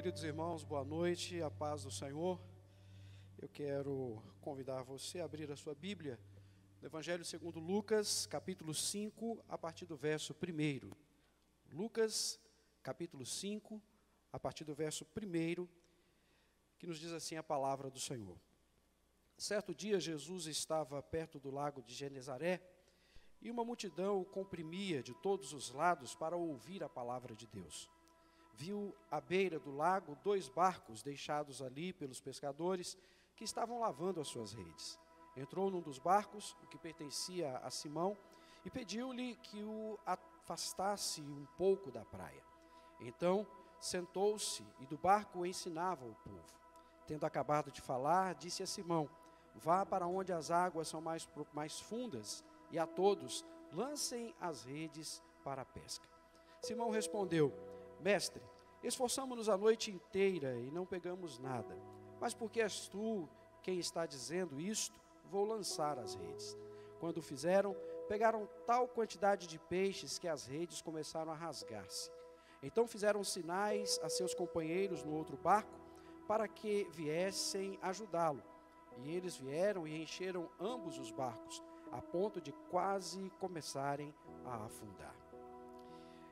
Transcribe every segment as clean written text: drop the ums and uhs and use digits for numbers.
Queridos irmãos, boa noite, a paz do Senhor. Eu quero convidar você a abrir a sua Bíblia no Evangelho segundo Lucas, capítulo 5, a partir do verso 1. Lucas, capítulo 5, a partir do verso 1, que nos diz assim a palavra do Senhor. Certo dia, Jesus estava perto do lago de Genezaré e uma multidão o comprimia de todos os lados para ouvir a palavra de Deus. Viu à beira do lago 2 barcos deixados ali pelos pescadores que estavam lavando as suas redes. Entrou num dos barcos, o que pertencia a Simão, e pediu-lhe que o afastasse um pouco da praia. Então sentou-se e do barco ensinava o povo. Tendo acabado de falar, disse a Simão: vá para onde as águas são mais fundas e a todos lancem as redes para a pesca. Simão respondeu: Mestre, esforçamo-nos a noite inteira e não pegamos nada. Mas porque és tu quem está dizendo isto, vou lançar as redes. Quando o fizeram, pegaram tal quantidade de peixes que as redes começaram a rasgar-se. Então fizeram sinais a seus companheiros no outro barco para que viessem ajudá-lo. E eles vieram e encheram ambos os barcos, a ponto de quase começarem a afundar.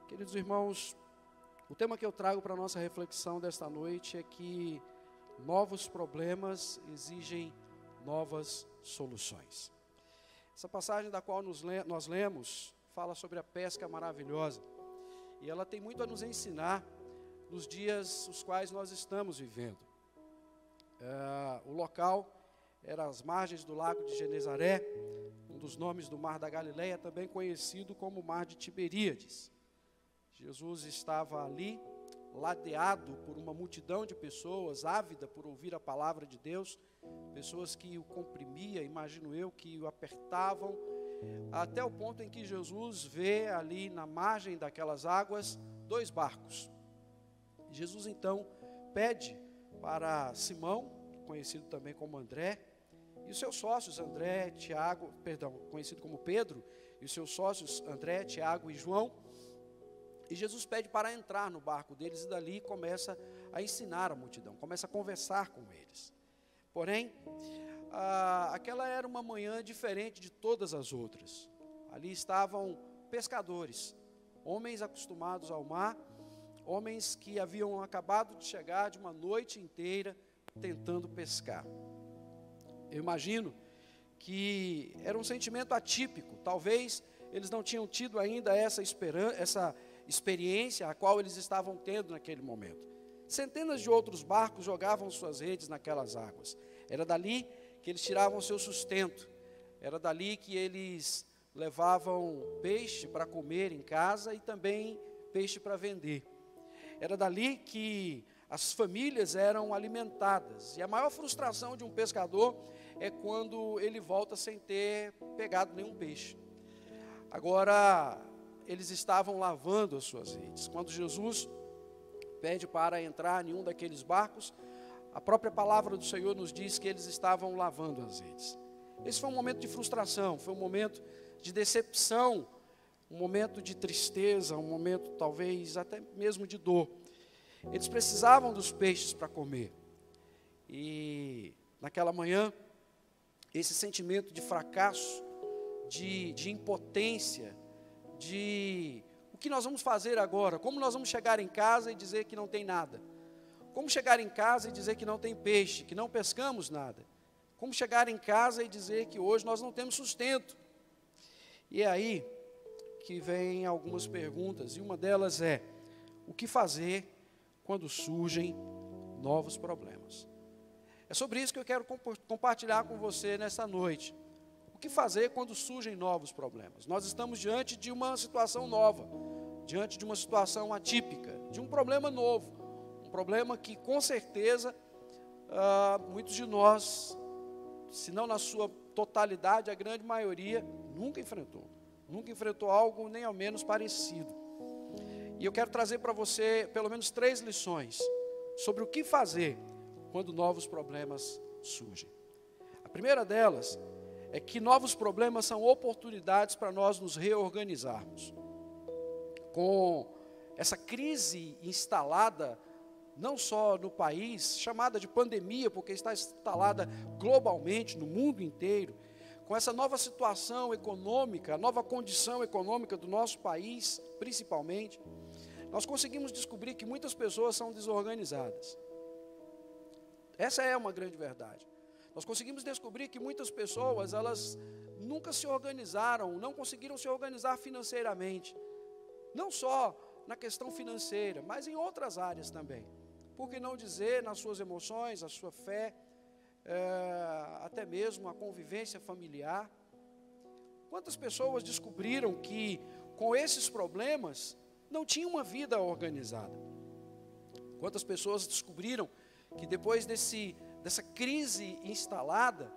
Queridos irmãos, o tema que eu trago para a nossa reflexão desta noite é que novos problemas exigem novas soluções. Essa passagem da qual nós lemos fala sobre a pesca maravilhosa. E ela tem muito a nos ensinar nos dias os quais nós estamos vivendo. O local era às margens do lago de Genezaré, um dos nomes do mar da Galileia, também conhecido como mar de Tiberíades. Jesus estava ali, ladeado por uma multidão de pessoas, ávida por ouvir a palavra de Deus, pessoas que o comprimia, imagino eu, que o apertavam, até o ponto em que Jesus vê ali na margem daquelas águas 2 barcos. Jesus então pede para Simão, conhecido também como André, e os seus sócios conhecido como Pedro, e os seus sócios André, Tiago e João. E Jesus pede para entrar no barco deles e dali começa a ensinar a multidão, começa a conversar com eles. Porém, aquela era uma manhã diferente de todas as outras. Ali estavam pescadores, homens acostumados ao mar, homens que haviam acabado de chegar de uma noite inteira tentando pescar. Eu imagino que era um sentimento atípico, talvez eles não tinham tido ainda essa experiência a qual eles estavam tendo naquele momento. Centenas de outros barcos jogavam suas redes naquelas águas. Era dali que eles tiravam seu sustento. Era dali que eles levavam peixe para comer em casa e também peixe para vender. Era dali que as famílias eram alimentadas. E a maior frustração de um pescador é quando ele volta sem ter pegado nenhum peixe. Agora, eles estavam lavando as suas redes. Quando Jesus pede para entrar em um daqueles barcos, a própria palavra do Senhor nos diz que eles estavam lavando as redes. Esse foi um momento de frustração, foi um momento de decepção, um momento de tristeza, um momento talvez até mesmo de dor. Eles precisavam dos peixes para comer. E naquela manhã, esse sentimento de fracasso, de impotência, de o que nós vamos fazer agora, como nós vamos chegar em casa e dizer que não tem nada, como chegar em casa e dizer que não tem peixe, que não pescamos nada, como chegar em casa e dizer que hoje nós não temos sustento. E é aí que vem algumas perguntas, e uma delas é: o que fazer quando surgem novos problemas? É sobre isso que eu quero compartilhar com você nessa noite. O que fazer quando surgem novos problemas? Nós estamos diante de uma situação nova, diante de uma situação atípica, de um problema novo, um problema que com certeza muitos de nós, se não na sua totalidade, a grande maioria, nunca enfrentou algo nem ao menos parecido. E eu quero trazer para você pelo menos 3 lições sobre o que fazer quando novos problemas surgem. A primeira delas é que novos problemas são oportunidades para nós nos reorganizarmos. Com essa crise instalada não só no país, chamada de pandemia, porque está instalada globalmente, no mundo inteiro, com essa nova situação econômica, a nova condição econômica do nosso país, principalmente, nós conseguimos descobrir que muitas pessoas são desorganizadas. Essa é uma grande verdade. Nós conseguimos descobrir que muitas pessoas, elas nunca se organizaram, não conseguiram se organizar financeiramente. Não só na questão financeira, mas em outras áreas também. Por que não dizer nas suas emoções, a sua fé, até mesmo a convivência familiar. Quantas pessoas descobriram que com esses problemas não tinham uma vida organizada? Quantas pessoas descobriram que depois dessa crise instalada,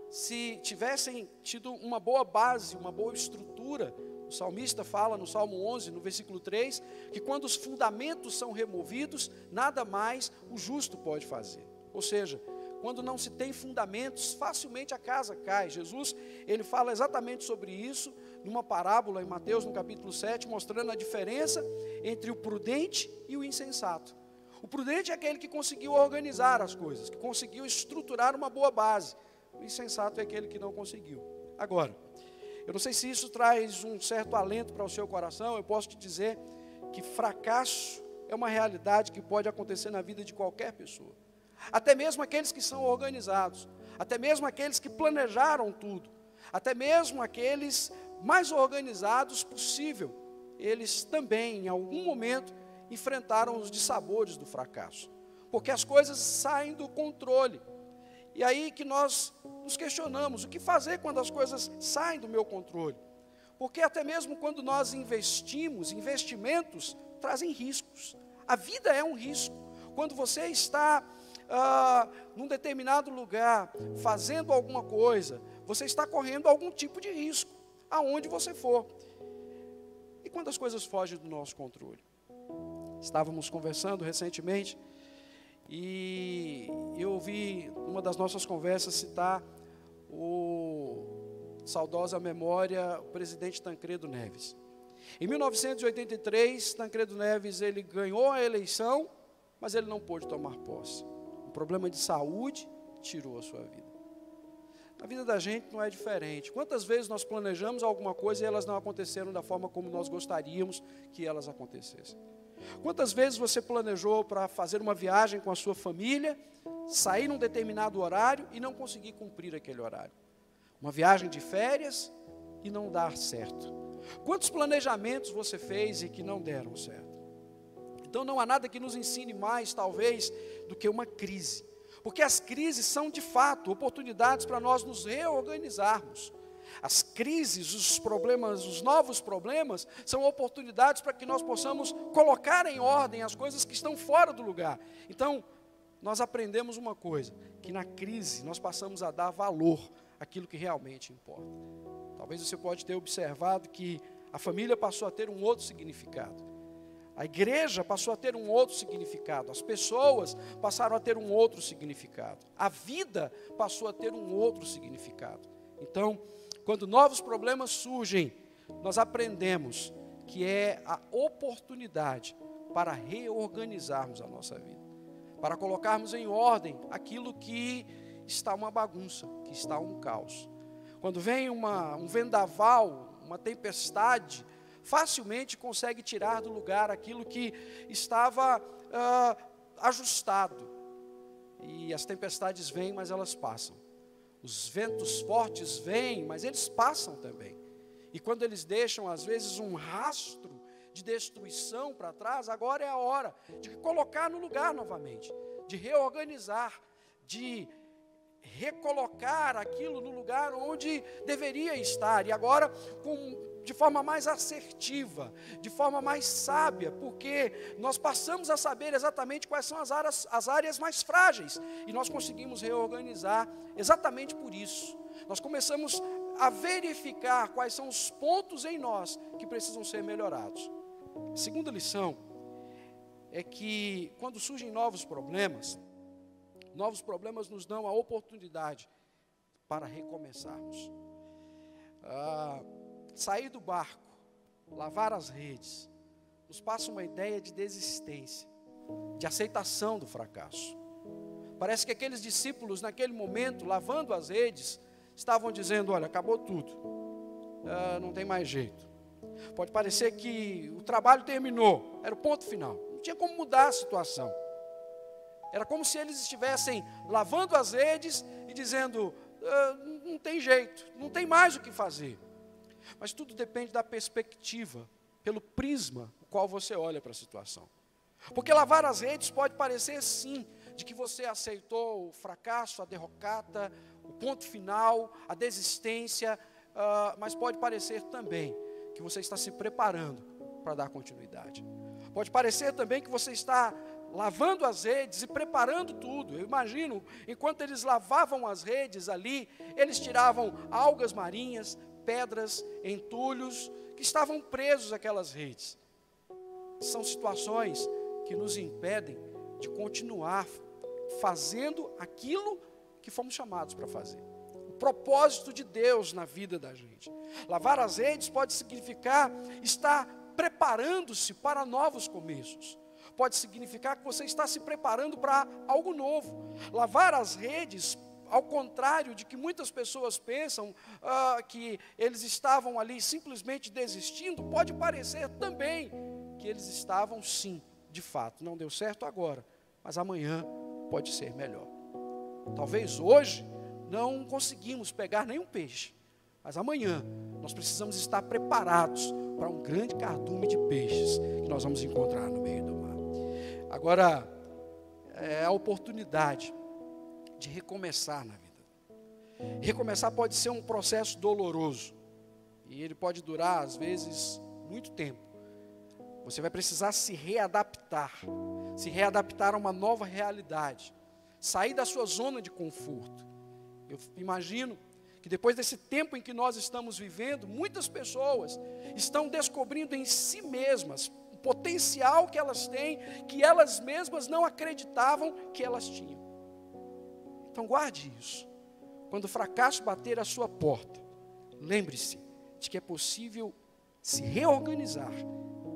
se tivessem tido uma boa base, uma boa estrutura, o salmista fala no Salmo 11, no versículo 3, que quando os fundamentos são removidos, nada mais o justo pode fazer. Ou seja, quando não se tem fundamentos, facilmente a casa cai. Jesus, ele fala exatamente sobre isso, numa parábola em Mateus, no capítulo 7, mostrando a diferença entre o prudente e o insensato. O prudente é aquele que conseguiu organizar as coisas, que conseguiu estruturar uma boa base. O insensato é aquele que não conseguiu. Agora, eu não sei se isso traz um certo alento para o seu coração, eu posso te dizer que fracasso é uma realidade que pode acontecer na vida de qualquer pessoa. Até mesmo aqueles que são organizados, até mesmo aqueles que planejaram tudo, até mesmo aqueles mais organizados possível, eles também, em algum momento, enfrentaram os dissabores do fracasso, porque as coisas saem do controle. E aí que nós nos questionamos, o que fazer quando as coisas saem do meu controle? Porque até mesmo quando nós investimos, investimentos trazem riscos. A vida é um risco. Quando você está num determinado lugar, fazendo alguma coisa, você está correndo algum tipo de risco, aonde você for. E quando as coisas fogem do nosso controle? Estávamos conversando recentemente, e eu ouvi uma das nossas conversas citar o saudosa memória, o presidente Tancredo Neves. Em 1983, Tancredo Neves, ele ganhou a eleição, mas ele não pôde tomar posse. Um problema de saúde tirou a sua vida. Na vida da gente não é diferente. Quantas vezes nós planejamos alguma coisa e elas não aconteceram da forma como nós gostaríamos que elas acontecessem? Quantas vezes você planejou para fazer uma viagem com a sua família, sair num determinado horário e não conseguir cumprir aquele horário? Uma viagem de férias e não dar certo. Quantos planejamentos você fez e que não deram certo? Então não há nada que nos ensine mais, talvez, do que uma crise. Porque as crises são, de fato, oportunidades para nós nos reorganizarmos. As crises, os problemas, os novos problemas, são oportunidades para que nós possamos colocar em ordem as coisas que estão fora do lugar. Então, nós aprendemos uma coisa, que na crise nós passamos a dar valor àquilo que realmente importa. Talvez você pode ter observado que a família passou a ter um outro significado. A igreja passou a ter um outro significado. As pessoas passaram a ter um outro significado. A vida passou a ter um outro significado. Então, quando novos problemas surgem, nós aprendemos que é a oportunidade para reorganizarmos a nossa vida, para colocarmos em ordem aquilo que está uma bagunça, que está um caos. Quando vem um vendaval, uma tempestade, facilmente consegue tirar do lugar aquilo que estava ajustado. E as tempestades vêm, mas elas passam. Os ventos fortes vêm, mas eles passam também. E quando eles deixam, às vezes, um rastro de destruição para trás, agora é a hora de colocar no lugar novamente, de reorganizar, de recolocar aquilo no lugar onde deveria estar. E agora, de forma mais assertiva, de forma mais sábia, porque nós passamos a saber exatamente quais são as áreas mais frágeis, e nós conseguimos reorganizar exatamente por isso. Nós começamos a verificar quais são os pontos em nós que precisam ser melhorados. A segunda lição é que quando surgem novos problemas nos dão a oportunidade para recomeçarmos. Sair do barco, lavar as redes, nos passa uma ideia de desistência. de aceitação do fracasso. Parece que aqueles discípulos, naquele momento, lavando as redes, estavam dizendo: olha, acabou tudo, não tem mais jeito. Pode parecer que o trabalho terminou, era o ponto final, não tinha como mudar a situação. Era como se eles estivessem lavando as redes e dizendo: não tem jeito, não tem mais o que fazer. Mas tudo depende da perspectiva, pelo prisma o qual você olha para a situação. Porque lavar as redes pode parecer sim, de que você aceitou o fracasso, a derrocada, o ponto final, a desistência, mas pode parecer também que você está se preparando para dar continuidade. Pode parecer também que você está lavando as redes e preparando tudo. Eu imagino, enquanto eles lavavam as redes ali, eles tiravam algas marinhas, pedras, entulhos, que estavam presos àquelas redes. São situações que nos impedem de continuar fazendo aquilo que fomos chamados para fazer. O propósito de Deus na vida da gente. Lavar as redes pode significar estar preparando-se para novos começos. Pode significar que você está se preparando para algo novo. Lavar as redes, ao contrário de que muitas pessoas pensam, que eles estavam ali simplesmente desistindo, pode parecer também que eles estavam sim, de fato, não deu certo agora, mas amanhã pode ser melhor. Talvez hoje não conseguimos pegar nenhum peixe, mas amanhã nós precisamos estar preparados para um grande cardume de peixes que nós vamos encontrar no meio do mar. Agora, é a oportunidade de recomeçar na vida. Recomeçar pode ser um processo doloroso, e ele pode durar, às vezes, muito tempo. Você vai precisar se readaptar a uma nova realidade, sair da sua zona de conforto. Eu imagino que depois desse tempo em que nós estamos vivendo, muitas pessoas estão descobrindo em si mesmas o potencial que elas têm, que elas mesmas não acreditavam que elas tinham. Então guarde isso. Quando o fracasso bater à sua porta, lembre-se de que é possível se reorganizar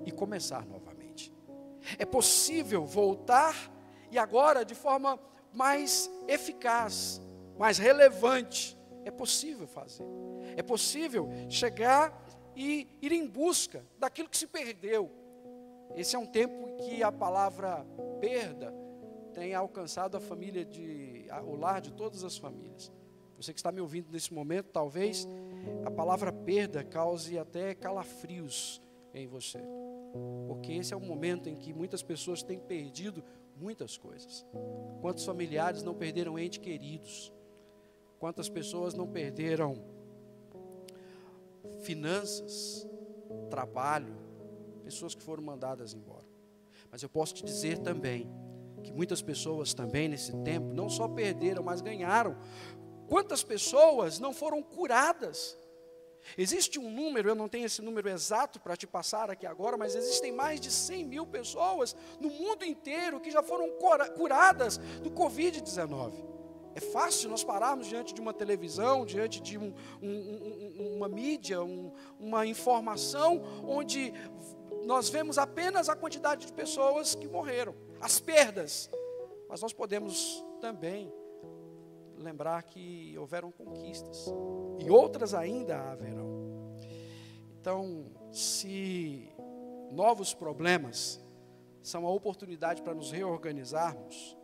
e começar novamente. É possível voltar, e agora de forma mais eficaz, mais relevante. É possível fazer. É possível chegar e ir em busca daquilo que se perdeu. Esse é um tempo em que a palavra perda tem alcançado o lar de todas as famílias. Você que está me ouvindo nesse momento, talvez a palavra perda cause até calafrios em você. Porque esse é o momento em que muitas pessoas têm perdido muitas coisas. Quantos familiares não perderam entes queridos? Quantas pessoas não perderam finanças, trabalho, pessoas que foram mandadas embora. Mas eu posso te dizer também que muitas pessoas também nesse tempo não só perderam, mas ganharam. Quantas pessoas não foram curadas? Existe um número, eu não tenho esse número exato para te passar aqui agora, mas existem mais de 100 mil pessoas no mundo inteiro que já foram curadas do Covid-19. É fácil nós pararmos diante de uma televisão, diante de uma mídia, uma informação, onde nós vemos apenas a quantidade de pessoas que morreram, as perdas. Mas nós podemos também lembrar que houveram conquistas, e outras ainda haverão. Então, se novos problemas são a oportunidade para nos reorganizarmos,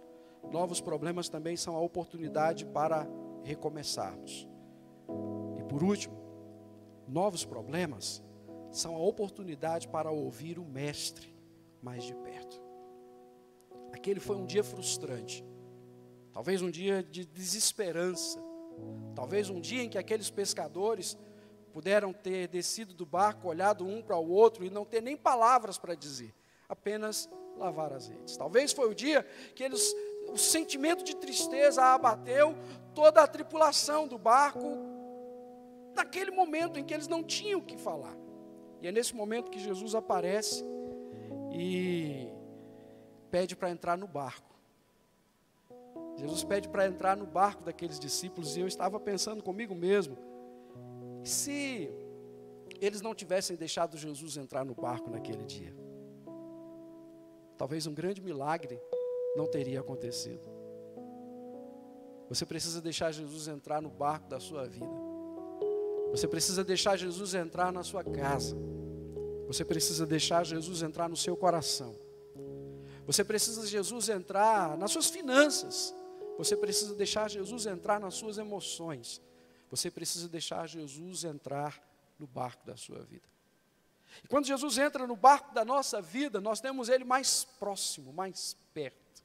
novos problemas também são a oportunidade para recomeçarmos. E por último, novos problemas são a oportunidade para ouvir o Mestre mais de perto. Aquele foi um dia frustrante, talvez um dia de desesperança, talvez um dia em que aqueles pescadores puderam ter descido do barco, olhado um para o outro e não ter nem palavras para dizer, apenas lavar as redes. Talvez foi o dia que o sentimento de tristeza abateu toda a tripulação do barco, naquele momento em que eles não tinham o que falar. E é nesse momento que Jesus aparece e pede para entrar no barco. Jesus pede para entrar no barco daqueles discípulos, e eu estava pensando comigo mesmo, se eles não tivessem deixado Jesus entrar no barco naquele dia? talvez um grande milagre não teria acontecido. Você precisa deixar Jesus entrar no barco da sua vida. Você precisa deixar Jesus entrar na sua casa. Você precisa deixar Jesus entrar no seu coração. Você precisa de Jesus entrar nas suas finanças. Você precisa deixar Jesus entrar nas suas emoções. Você precisa deixar Jesus entrar no barco da sua vida. E quando Jesus entra no barco da nossa vida, nós temos Ele mais próximo, mais perto.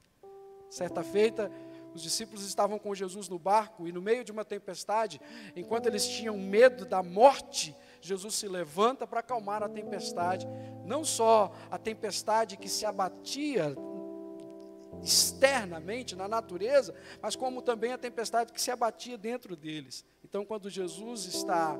Certa feita, os discípulos estavam com Jesus no barco e no meio de uma tempestade, enquanto eles tinham medo da morte, Jesus se levanta para acalmar a tempestade. Não só a tempestade que se abatia externamente na natureza, mas como também a tempestade que se abatia dentro deles. Então, quando Jesus está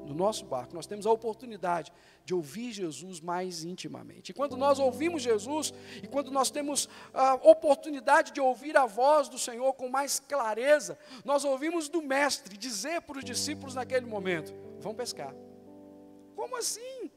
no nosso barco, nós temos a oportunidade de ouvir Jesus mais intimamente. E quando nós ouvimos Jesus, e quando nós temos a oportunidade de ouvir a voz do Senhor com mais clareza, nós ouvimos do Mestre dizer para os discípulos naquele momento: vão pescar. Como assim?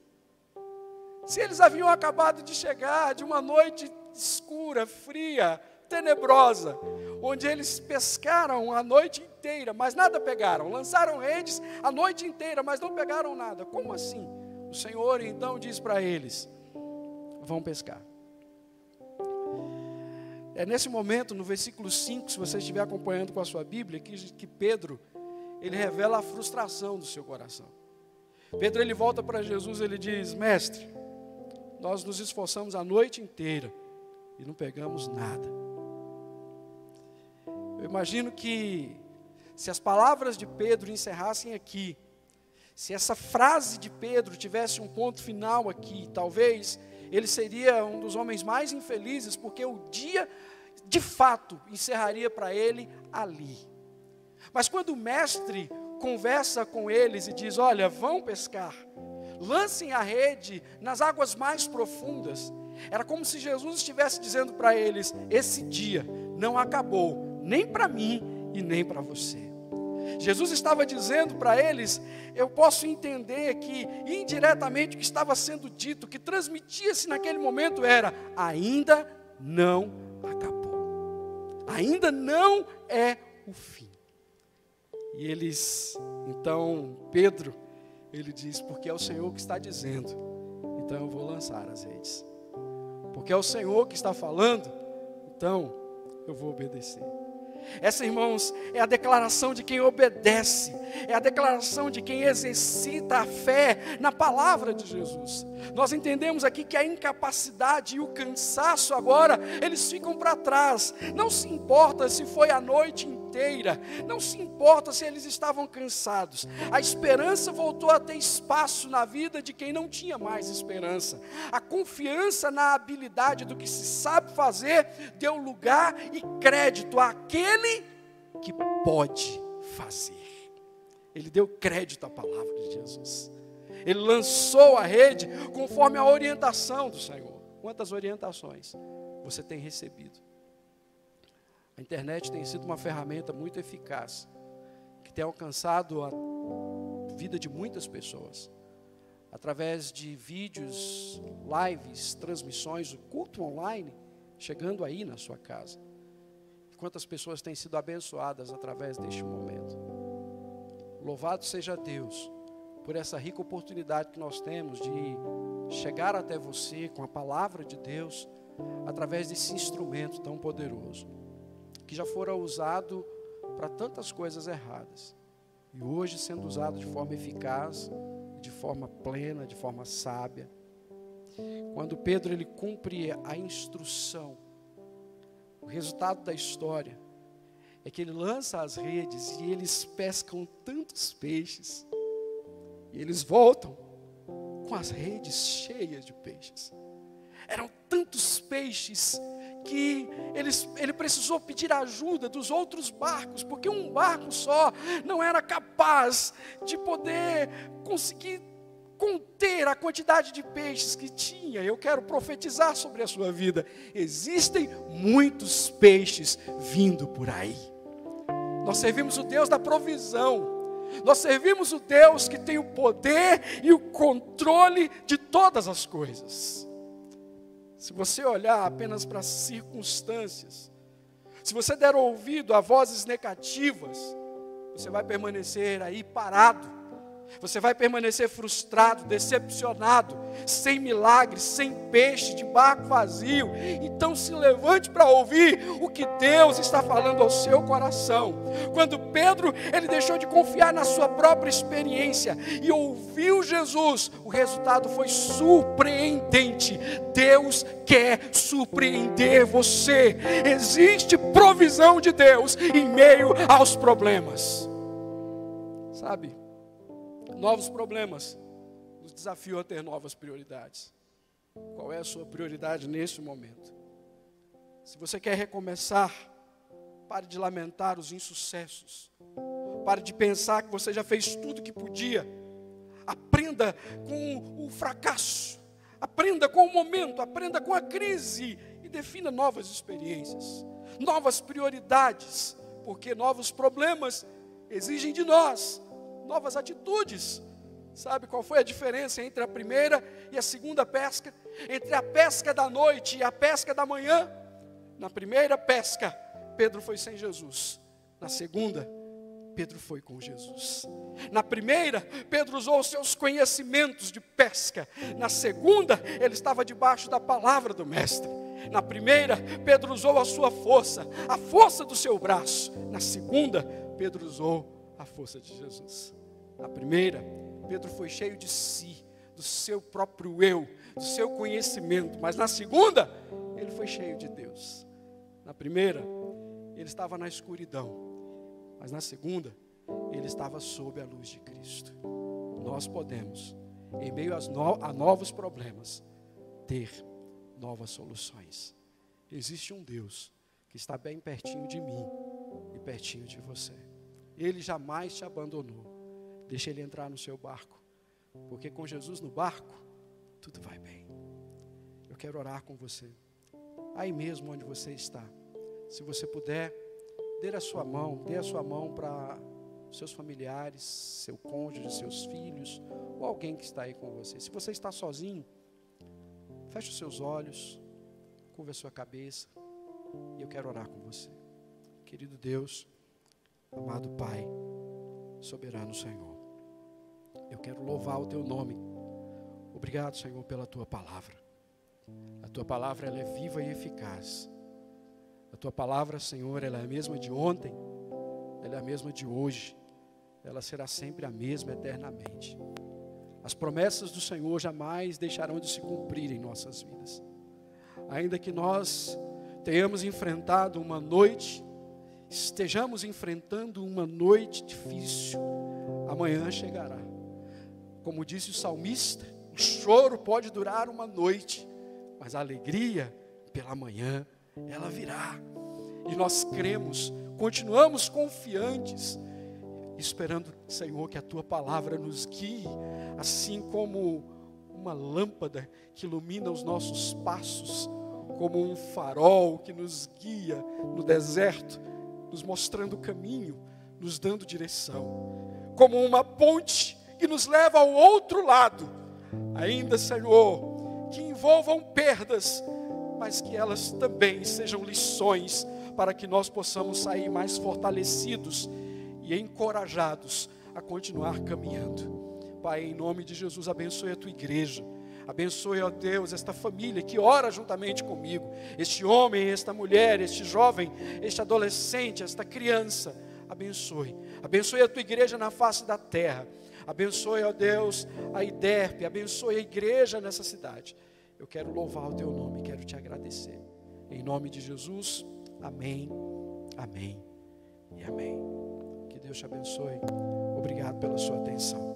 Se eles haviam acabado de chegar de uma noite escura, fria, tenebrosa, onde eles pescaram a noite inteira, mas nada pegaram, lançaram redes a noite inteira, mas não pegaram nada. Como assim? O Senhor então diz para eles: vão pescar. É nesse momento, no versículo 5, se você estiver acompanhando com a sua Bíblia, que Pedro, ele revela a frustração do seu coração. Pedro, ele volta para Jesus, ele diz: Mestre, nós nos esforçamos a noite inteira e não pegamos nada. Eu imagino que se as palavras de Pedro encerrassem aqui, se essa frase de Pedro tivesse um ponto final aqui, talvez ele seria um dos homens mais infelizes, porque o dia, de fato, encerraria para ele ali. Mas quando o mestre conversa com eles e diz: olha, vão pescar, lancem a rede nas águas mais profundas, era como se Jesus estivesse dizendo para eles: esse dia não acabou, nem para mim e nem para você. Jesus estava dizendo para eles, eu posso entender que indiretamente o que estava sendo dito, o que transmitia-se naquele momento era: ainda não acabou, ainda não é o fim. E eles, então, Pedro, ele diz: porque é o Senhor que está dizendo, então eu vou lançar as redes. Porque é o Senhor que está falando, então eu vou obedecer. Essa, irmãos, é a declaração de quem obedece, é a declaração de quem exercita a fé na palavra de Jesus. Nós entendemos aqui que a incapacidade e o cansaço agora, eles ficam para trás. Não se importa se foi a noite inteira, não se importa se eles estavam cansados. A esperança voltou a ter espaço na vida de quem não tinha mais esperança. A confiança na habilidade do que se sabe fazer deu lugar e crédito àquele que pode fazer. Ele deu crédito à palavra de Jesus. Ele lançou a rede conforme a orientação do Senhor. Quantas orientações você tem recebido? A internet tem sido uma ferramenta muito eficaz, que tem alcançado a vida de muitas pessoas. Através de vídeos, lives, transmissões, o culto online, chegando aí na sua casa. Quantas pessoas têm sido abençoadas através deste momento. Louvado seja Deus por essa rica oportunidade que nós temos de chegar até você com a palavra de Deus através desse instrumento tão poderoso, que já fora usado para tantas coisas erradas e hoje sendo usado de forma eficaz, de forma plena, de forma sábia. Quando Pedro ele cumpre a instrução, o resultado da história é que ele lança as redes e eles pescam tantos peixes. E eles voltam com as redes cheias de peixes. Eram tantos peixes que ele precisou pedir ajuda dos outros barcos, porque um barco só não era capaz de poder conseguir conter a quantidade de peixes que tinha. Eu quero profetizar sobre a sua vida. Existem muitos peixes vindo por aí. Nós servimos o Deus da provisão. Nós servimos o Deus que tem o poder e o controle de todas as coisas. se você olhar apenas para as circunstâncias, se você der ouvido a vozes negativas, você vai permanecer aí parado. Você vai permanecer frustrado, decepcionado, sem milagre, sem peixe, de barco vazio. Então se levante para ouvir o que Deus está falando ao seu coração. Quando Pedro, ele deixou de confiar na sua própria experiência e ouviu Jesus, o resultado foi surpreendente. Deus quer surpreender você. Existe provisão de Deus em meio aos problemas. Sabe? Novos problemas nos desafiam a ter novas prioridades. Qual é a sua prioridade neste momento? Se você quer recomeçar, pare de lamentar os insucessos. Pare de pensar que você já fez tudo que podia. Aprenda com o fracasso. Aprenda com o momento, aprenda com a crise e defina novas experiências, novas prioridades, porque novos problemas exigem de nós novas atitudes. Sabe qual foi a diferença entre a primeira e a segunda pesca? Entre a pesca da noite e a pesca da manhã? Na primeira pesca, Pedro foi sem Jesus. Na segunda, Pedro foi com Jesus. Na primeira, Pedro usou os seus conhecimentos de pesca. Na segunda, ele estava debaixo da palavra do Mestre. Na primeira, Pedro usou a sua força, a força do seu braço. Na segunda, Pedro usou a força de Jesus. Na primeira, Pedro foi cheio de si, do seu próprio eu, do seu conhecimento. Mas na segunda, ele foi cheio de Deus. Na primeira, ele estava na escuridão. Mas na segunda, ele estava sob a luz de Cristo. Nós podemos, em meio a novos problemas, ter novas soluções. Existe um Deus que está bem pertinho de mim e pertinho de você. Ele jamais te abandonou. Deixa ele entrar no seu barco, porque com Jesus no barco, tudo vai bem. Eu quero orar com você. Aí mesmo onde você está, se você puder, dê a sua mão para seus familiares, seu cônjuge, seus filhos, ou alguém que está aí com você. Se você está sozinho, feche os seus olhos, curva a sua cabeça, e eu quero orar com você. Querido Deus, amado Pai, soberano Senhor, eu quero louvar o Teu nome. Obrigado, Senhor, pela Tua palavra. A Tua palavra, ela é viva e eficaz. A Tua palavra, Senhor, ela é a mesma de ontem, ela é a mesma de hoje, ela será sempre a mesma eternamente. As promessas do Senhor jamais deixarão de se cumprir em nossas vidas. Ainda que nós tenhamos enfrentado uma noite, estejamos enfrentando uma noite difícil, amanhã chegará. Como disse o salmista, o choro pode durar uma noite, mas a alegria pela manhã, ela virá. E nós cremos, continuamos confiantes, esperando, Senhor, que a Tua palavra nos guie, assim como uma lâmpada que ilumina os nossos passos, como um farol que nos guia no deserto, nos mostrando o caminho, nos dando direção, como uma ponte que nos leva ao outro lado, ainda, Senhor, que envolvam perdas, mas que elas também sejam lições, para que nós possamos sair mais fortalecidos e encorajados a continuar caminhando. Pai, em nome de Jesus, abençoe a Tua igreja, abençoe, ó Deus, esta família que ora juntamente comigo, este homem, esta mulher, este jovem, este adolescente, esta criança, abençoe a Tua igreja na face da terra, abençoe, ó Deus, a IDERP, abençoe a igreja nessa cidade. Eu quero louvar o Teu nome, quero Te agradecer, em nome de Jesus, amém, amém e amém. Que Deus te abençoe, obrigado pela sua atenção.